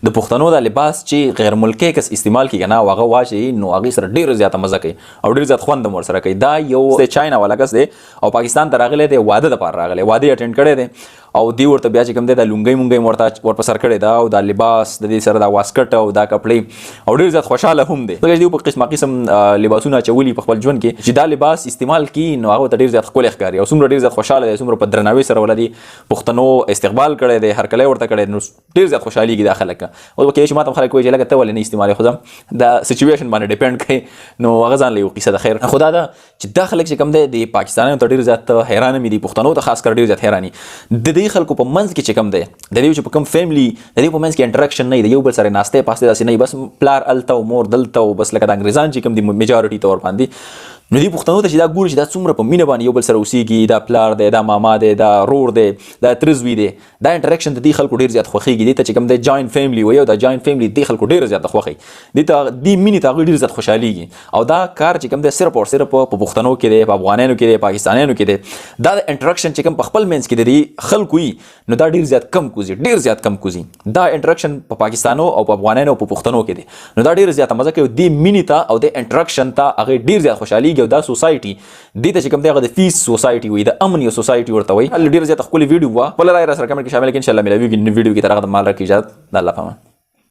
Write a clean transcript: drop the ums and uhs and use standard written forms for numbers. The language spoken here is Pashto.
د پښتنو د لباس چې غیر ملکی کس استعمال کیږي نه هغه واچي نو هغه سره ډیر زیاته مزه کوي او ډیر زیات خوند مور سره کوي. دا یو چاینا والا کس دی او پاکستان ته راغلی دی واده لپاره راغلی واده اټینډ کړی دی او دی ورته بیا چې کوم دی د لونګي مونګي ورته ورپسې سر کړی دا او د لباس د دې سره د واسکټ او دا کپړې او ډیر زیات خوشاله هم دی ځکه چې په قسم لباسونه چولي په خپل ژوند کې چې دا لباس استعمال کی نو هغه ته ډیر زیات ښکلی ښکاري او څومره ډیر زیات خوشاله دی څومره په درناوي سره ولدي پښتنو استقبال کړی دی هرکلی ورته کړی نو ډیر زیات خوشحاليږي دا خلک او کې چې ماته خلک وایي چې لکه ته ولې نه استعمالي خو ځم دا سچویشن باندې ډیپند کوي نو هغه ځان له یو قصه د خیر خدا دا چې دا خلک چې کوم دی د پاکستانیانو ته ډیر زیات حیران مې دي پښتنو ته خاص کر ډیر زیات حیراني د دې خلکو په منځ کې چې کوم دی د دې چې په کوم فیملی د دې په منځ کې انټراکشن نه دی یو بل سره ناشته پاسته داسې نه بس پلار الته او مور دلته او بس لکه د انګریزان چې کوم دی میجارټي تور باندې نو دې پښتنو ته چې دا ګوري چې دا څومره په مینه باندې یو بل سره اوسېږي دا پلار دی دا ماما دی دا رور دی دا ترزوی دی دا انټراکشن د دې خلکو ډیر زیات خوښیږي دې ته چې کوم دی جاینټ فیملی وي او دا جاینټ فیملی دې خلکو ډیر زیات خوښي دې ته دې مینې ته ډیر زیات خوشحاليږي او دا کار چې کوم دی صرف او صرف په پښتنو کې دی په افغانانو کې دی پاکستانیانو کې دی دا انټراکشن چې کوم په خپل منځ کې دی خلکو وي نو دا ډیر زیات کم کوزي ډیر زیات کم کوزي دا انټراکشن په پاکستانو او په افغانانو او په پښتنو کې دی نو دا ډیر زیات مزه کوي دې مینې ته او د انټراکشن ته هغه ډیر زیات خوشحاليږي او دا سوسایټي دې ته چې کوم دی هغه د پیس سوسایټي وي د امن یو سوسایټي ورته وي ډیر زیات ښکلې ویډیو وه خپل رای را سره کمنټ کې شامل کړئ ان شاء الله ملاویږي نو ویډیو کې تر هغه د مال راکړي اجازه د الله پامان.